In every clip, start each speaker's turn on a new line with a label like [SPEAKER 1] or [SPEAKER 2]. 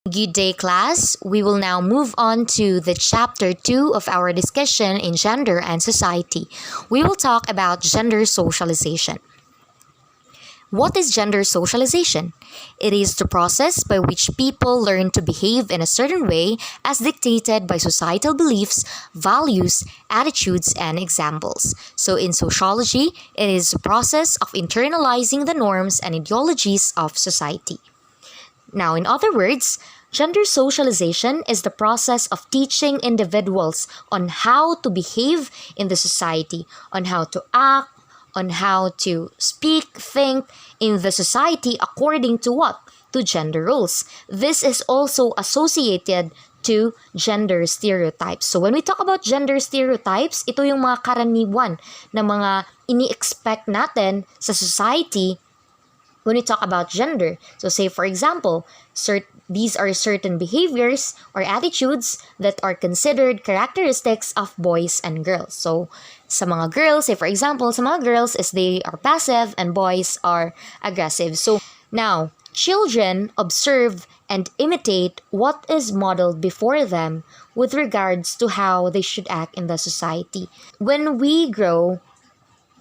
[SPEAKER 1] Good day, class. We will now move on to the chapter 2 of our discussion in gender and society. We will talk about gender socialization. What is gender socialization? It is the process by which people learn to behave in a certain way as dictated by societal beliefs, values, attitudes, and examples. So in sociology, it is the process of internalizing the norms and ideologies of society. Now, in other words, gender socialization is the process of teaching individuals on how to behave in the society, on how to act, on how to speak, think in the society according to what? To gender roles. This is also associated to gender stereotypes. So when we talk about gender stereotypes, ito yung mga karaniwan na mga ini-expect natin sa society when we talk about gender. So say for example, these are certain behaviors or attitudes that are considered characteristics of boys and girls. So sa mga girls, say for example, sa mga girls is they are passive and boys are aggressive. So now, children observe and imitate what is modeled before them with regards to how they should act in the society. When we grow,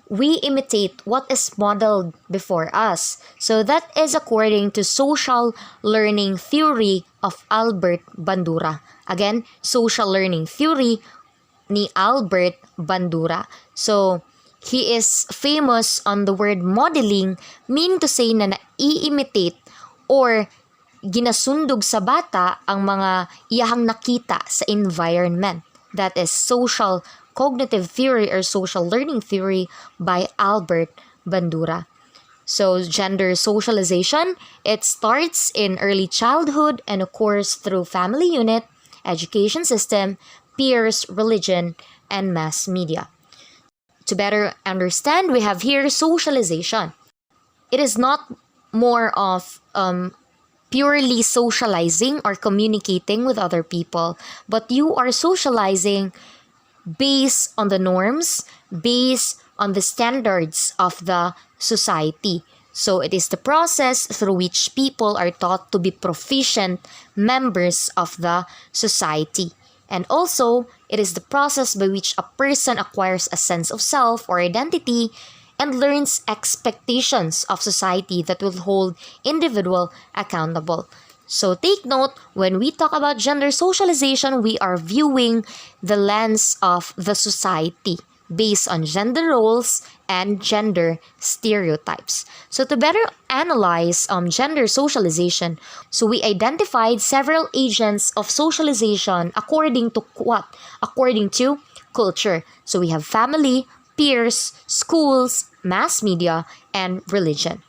[SPEAKER 1] we imitate what is modeled before us. So that is according to social learning theory of Albert Bandura. Again, social learning theory ni Albert Bandura. So, he is famous on the word modeling, meaning to say na nai-imitate or ginasundog sa bata ang mga iyahang nakita sa environment. That is social cognitive theory or social learning theory by Albert Bandura. So, gender socialization, it starts in early childhood and occurs through family unit, education system, peers, religion, and mass media. To better understand, we have here socialization. It is not more of purely socializing or communicating with other people, but you are socializing based on the norms, based on the standards of the society. So it is the process through which people are taught to be proficient members of the society. And also, it is the process by which a person acquires a sense of self or identity and learns expectations of society that will hold individual accountable. So take note, when we talk about gender socialization, we are viewing the lens of the society based on gender roles and gender stereotypes. So to better analyze gender socialization, so we identified several agents of socialization according to what? According to culture. So we have family, peers, schools, mass media, and religion.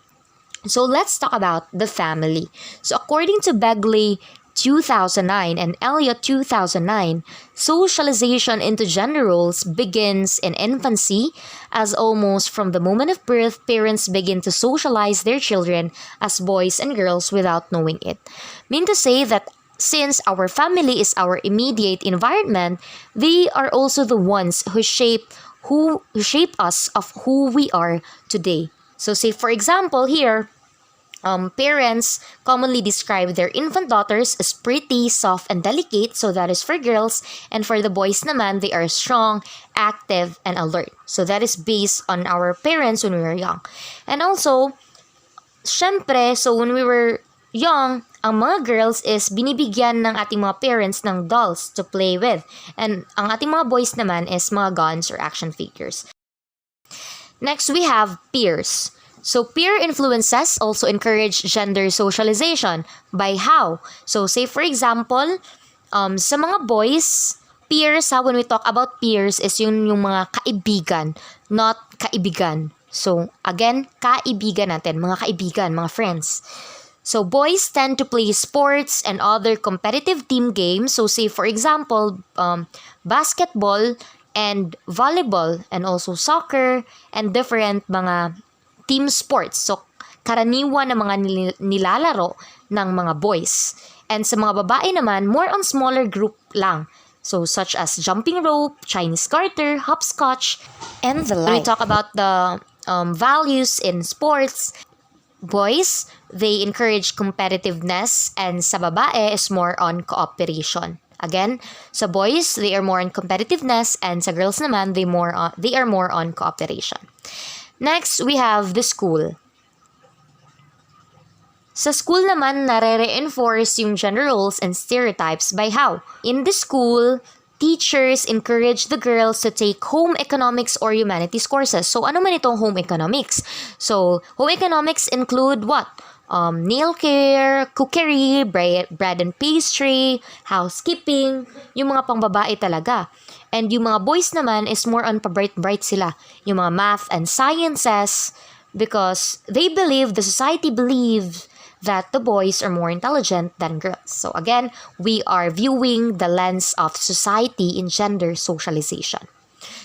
[SPEAKER 1] So let's talk about the family. So according to Begley 2009 and Elliott 2009, socialization into gender roles begins in infancy, as almost from the moment of birth, parents begin to socialize their children as boys and girls without knowing it. Mean to say that since our family is our immediate environment, they are also the ones who shape us of who we are today. So say for example here, parents commonly describe their infant daughters as pretty, soft, and delicate. So that is for girls. And for the boys naman, they are strong, active, and alert. So that is based on our parents when we were young. And also, syempre, so when we were young, ang mga girls is binibigyan ng ating mga parents ng dolls to play with. And ang ating mga boys naman is mga guns or action figures. Next, we have peers. So peer influences also encourage gender socialization. By how? So say for example, sa mga boys, peers when we talk about peers is yung mga kaibigan, not kaibigan. So again, kaibigan natin, mga kaibigan, mga friends. So boys tend to play sports and other competitive team games. So say for example, basketball and volleyball and also soccer and different mga team sports. So, karaniwan na mga nilalaro ng mga boys. And sa mga babae naman, more on smaller group lang. So, such as jumping rope, Chinese garter, hopscotch, and the like. When we talk about the values in sports, boys, they encourage competitiveness, and sa babae is more on cooperation. Again, sa boys, they are more on competitiveness, and sa girls naman, they are more on cooperation. Next, we have the school. Sa school naman, nare-reinforce yung gender roles and stereotypes by how? In the school, teachers encourage the girls to take home economics or humanities courses. So, ano man itong home economics? So, home economics include what? Nail care, cookery, bread and pastry, housekeeping, yung mga pangbabae talaga. And yung mga boys naman is more on pa-bright sila. Yung mga math and sciences, because the society believes that the boys are more intelligent than girls. So again, we are viewing the lens of society in gender socialization.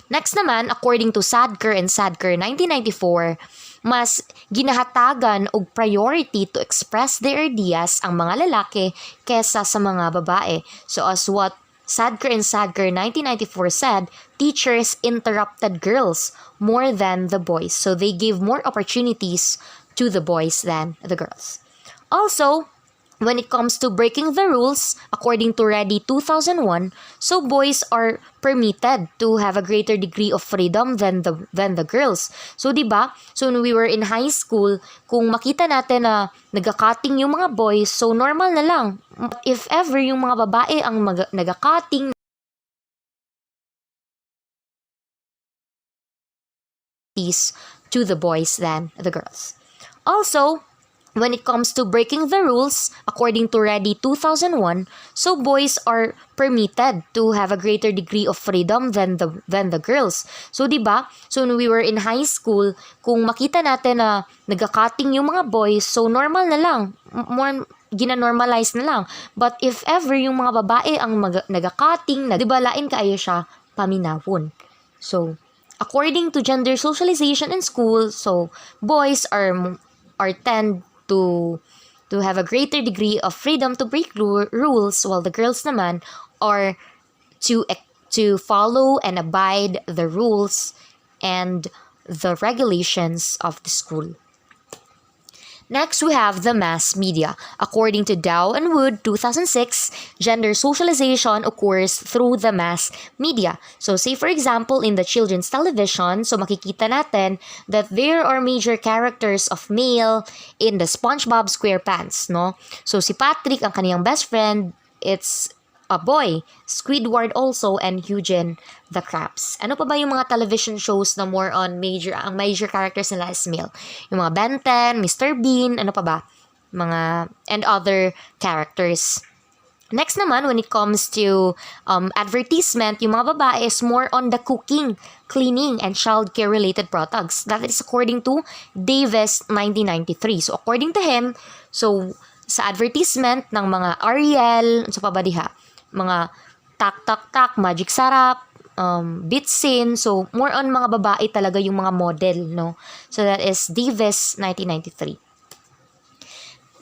[SPEAKER 1] Next naman, according to Sadker and Sadker 1994, mas ginahatagan og priority to express their ideas ang mga lalaki kesa sa mga babae. So as what Sadker and Sadker 1994 said, teachers interrupted girls more than the boys. So they gave more opportunities to the boys than the girls. Also, when it comes to breaking the rules, according to Ready 2001, so boys are permitted to have a greater degree of freedom than the girls. So, di ba? So, when we were in high school, kung makita natin na nagka-cutting yung mga boys, so normal na lang. But if ever yung mga babae ang nagka-cutting to the boys than the girls. Also, when it comes to breaking the rules, according to Ready 2001, so boys are permitted to have a greater degree of freedom than the girls. So, di ba? So, when we were in high school, kung makita natin na nagka-cutting yung mga boys, so normal na lang. More gina-normalize na lang. But if ever yung mga babae ang nagka-cutting, di ba lain kaayo siya paminawon. So, according to gender socialization in school, so boys are tend to have a greater degree of freedom to break rules, while the girls naman are to follow and abide the rules and the regulations of the school. Next, we have the mass media. According to Dow and Wood 2006, gender socialization occurs through the mass media. So, say for example, in the children's television, so makikita natin that there are major characters of male in the SpongeBob SquarePants, no? So, si Patrick, ang kaniyang best friend, it's a boy, Squidward also, and Eugene the Krabs. Ano pa ba yung mga television shows na more on ang major characters nila is male? Yung mga Ben 10, Mr. Bean, ano pa ba? Mga, and other characters. Next naman, when it comes to advertisement, yung mga babae is more on the cooking, cleaning, and childcare related products. That is according to Davis 1993. So, according to him, so, sa advertisement ng mga Ariel, so pa ba diha? Mga tak-tak-tak, magic sarap, bitsin. So, more on mga babae talaga yung mga model, no? So, that is Davis 1993.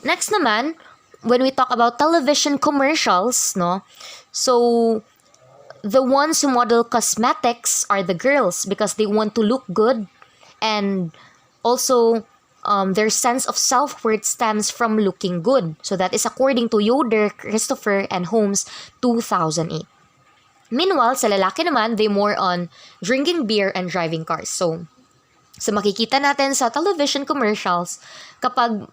[SPEAKER 1] Next naman, when we talk about television commercials, no? So, the ones who model cosmetics are the girls because they want to look good, and also their sense of self-worth stems from looking good. So that is according to Yoder, Christopher, and Holmes 2008. Meanwhile, sa lalaki naman, they more on drinking beer and driving cars. So makikita natin sa television commercials, kapag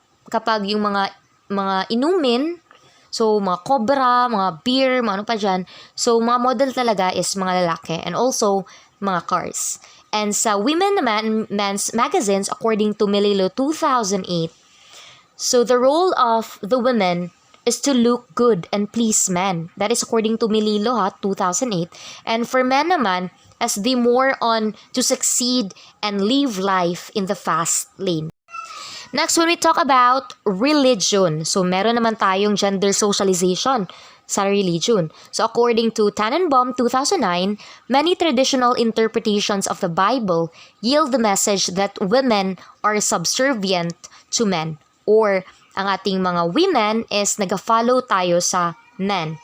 [SPEAKER 1] yung mga inumin, so mga cobra, mga beer, mga ano pa dyan, so mga model talaga is mga lalaki, and also mga cars. And sa women naman, men's magazines, according to Melillo 2008, so the role of the women is to look good and please men. That is according to Melillo 2008. And for men naman, as they more on to succeed and live life in the fast lane. Next, when we talk about religion, so meron naman tayong gender socialization sa religion. So according to Tannenbaum 2009, many traditional interpretations of the Bible yield the message that women are subservient to men, or ang ating mga women is nag-follow tayo sa men.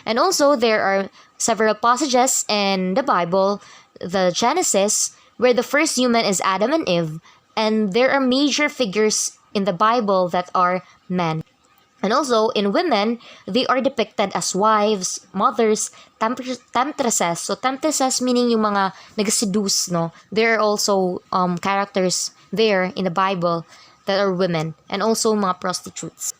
[SPEAKER 1] And also, there are several passages in the Bible, the Genesis, where the first human is Adam and Eve, and there are major figures in the Bible that are men. And also, in women, they are depicted as wives, mothers, temptresses. So, temptresses meaning yung mga nag-seduce, no? There are also characters there in the Bible that are women. And also, mga prostitutes.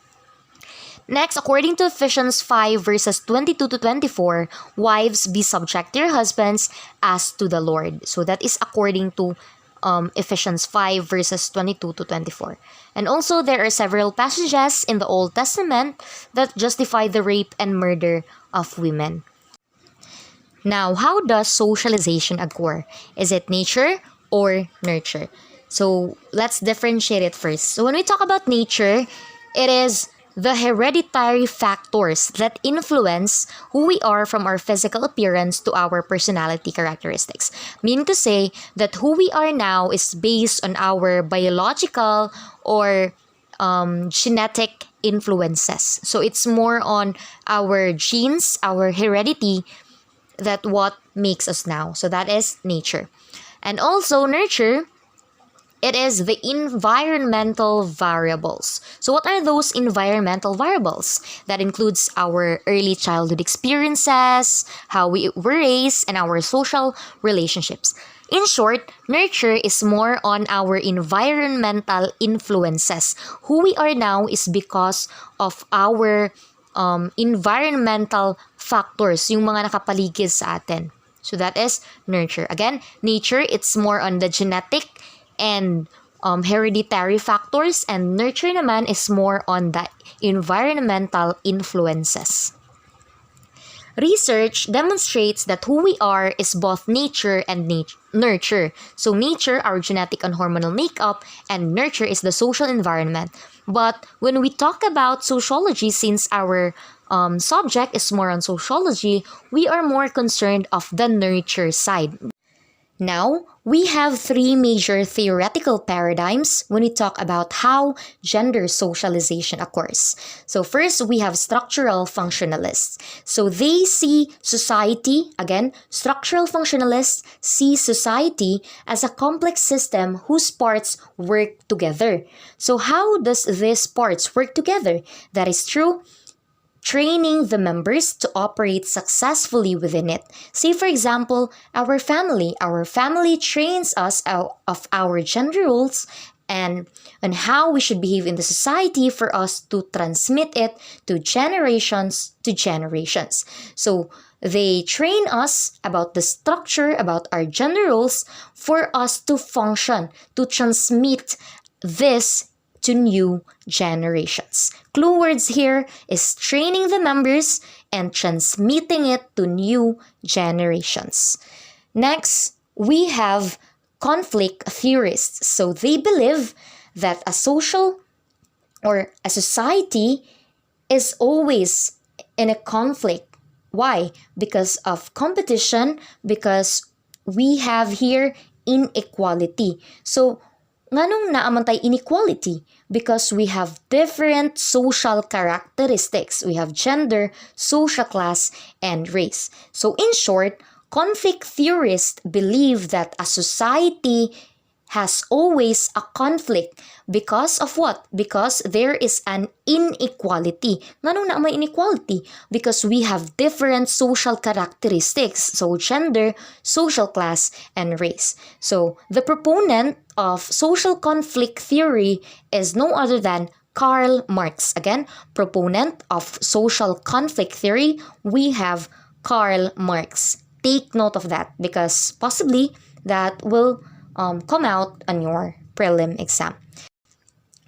[SPEAKER 1] Next, according to Ephesians 5 verses 22 to 24, wives, be subject to your husbands as to the Lord. So, that is according to Ephesians 5 verses 22 to 24. And also, there are several passages in the Old Testament that justify the rape and murder of women. Now, how does socialization occur? Is it nature or nurture? So, let's differentiate it first. So, when we talk about nature, it is the hereditary factors that influence who we are from our physical appearance to our personality characteristics. Meaning to say that who we are now is based on our biological or genetic influences. So it's more on our genes, our heredity, that what makes us now. So that is nature. And also nurture, it is the environmental variables. So what are those environmental variables? That includes our early childhood experiences, how we were raised, and our social relationships. In short, nurture is more on our environmental influences. Who we are now is because of our environmental factors, yung mga nakapaligid sa atin. So that is nurture. Again, nature, it's more on the genetic and hereditary factors, and nurture naman is more on the environmental influences. Research demonstrates that who we are is both nature and nurture. So nature, our genetic and hormonal makeup, and nurture is the social environment. But when we talk about sociology, since our subject is more on sociology, we are more concerned of the nurture side. Now, we have three major theoretical paradigms when we talk about how gender socialization occurs. So first, we have structural functionalists. So they see society, again, structural functionalists see society as a complex system whose parts work together. So how does these parts work together? That is true. Training the members to operate successfully within it. Say, for example, our family. Our family trains us of our gender roles and how we should behave in the society for us to transmit it to generations to generations. So, they train us about the structure, about our gender roles for us to function, to transmit this to new generations. Clue words here is training the members and transmitting it to new generations. Next, we have conflict theorists. So they believe that a social or a society is always in a conflict. Why? Because of competition, because we have here inequality. So, nganong naaman tayo inequality? Because we have different social characteristics. We have gender, social class, and race. So in short, conflict theorists believe that a society has always a conflict. Because of what? Because there is an inequality. Nganong naamay inequality? Because we have different social characteristics. So gender, social class, and race. So the proponent of social conflict theory is no other than Karl Marx. Again, proponent of social conflict theory, we have Karl Marx. Take note of that because possibly that will come out on your prelim exam.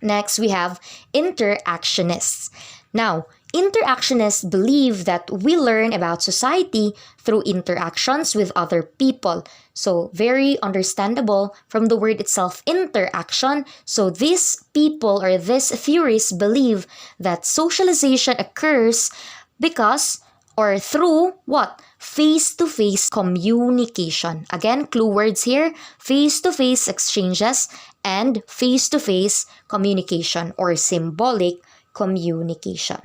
[SPEAKER 1] Next, we have interactionists. Now, interactionists believe that we learn about society through interactions with other people. So, very understandable from the word itself, interaction. So, these people or these theories believe that socialization occurs because or through what? Face-to-face communication. Again, clue words here, face-to-face exchanges and face-to-face communication or symbolic communication.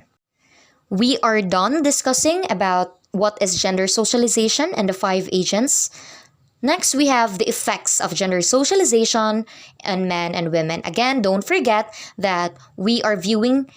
[SPEAKER 1] We are done discussing about what is gender socialization and the 5 agents Next, we have the effects of gender socialization on men and women. Again, don't forget that we are viewing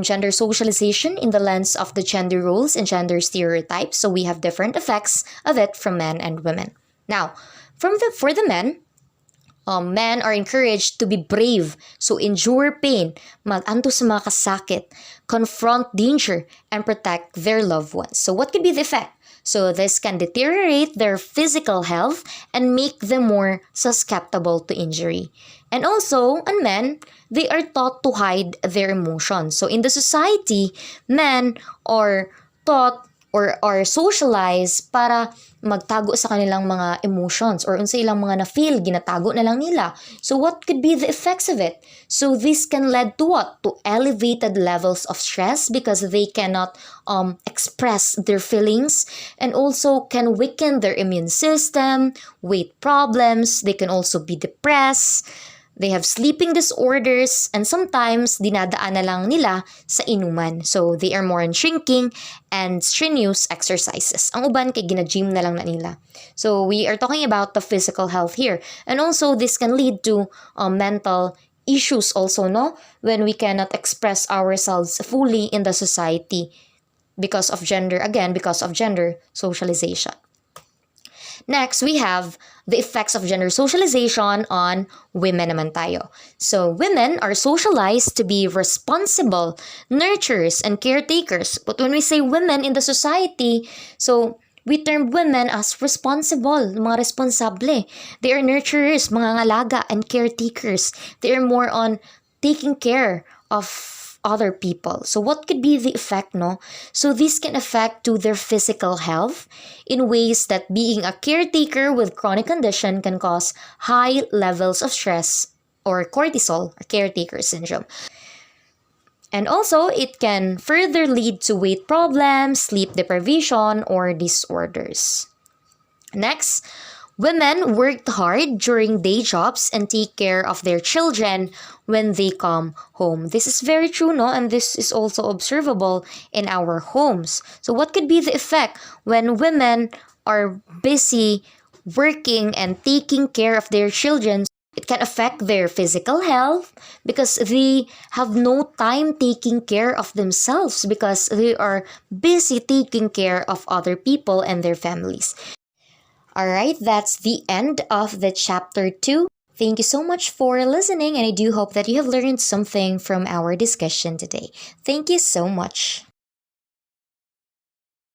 [SPEAKER 1] gender socialization in the lens of the gender roles and gender stereotypes. So we have different effects of it from men and women. Now, for the men are encouraged to be brave, so endure pain, mag-anto sa mga kasakit, confront danger, and protect their loved ones. So what could be the effect? So this can deteriorate their physical health and make them more susceptible to injury. And also, on men, they are taught to hide their emotions. So in the society, men are taught or are socialized para magtago sa kanilang mga emotions or unsa ilang mga na-feel, ginatago na lang nila. So what could be the effects of it? So this can lead to what? To elevated levels of stress because they cannot express their feelings, and also can weaken their immune system, weight problems, they can also be depressed. They have sleeping disorders, and sometimes dinadaan na lang nila sa inuman. So they are more on shrinking and strenuous exercises. Ang uban kay gina-gym na lang na nila. So we are talking about the physical health here. And also this can lead to mental issues also, no? When we cannot express ourselves fully in the society because of gender socialization. Next, we have the effects of gender socialization on women naman tayo. So, women are socialized to be responsible, nurturers, and caretakers. But when we say women in the society, so we term women as responsible, mga responsable. They are nurturers, mga ngalaga, and caretakers. They are more on taking care of other people. So what could be the effect, no? So this can affect to their physical health in ways that being a caretaker with chronic condition can cause high levels of stress or cortisol, or caretaker syndrome. And also, it can further lead to weight problems, sleep deprivation, or disorders. Next, women worked hard during day jobs and take care of their children when they come home. This is very true, no? And this is also observable in our homes. So what could be the effect when women are busy working and taking care of their children? It can affect their physical health because they have no time taking care of themselves because they are busy taking care of other people and their families. Alright, that's the end of the chapter 2. Thank you so much for listening, and I do hope that you have learned something from our discussion today. Thank you so much.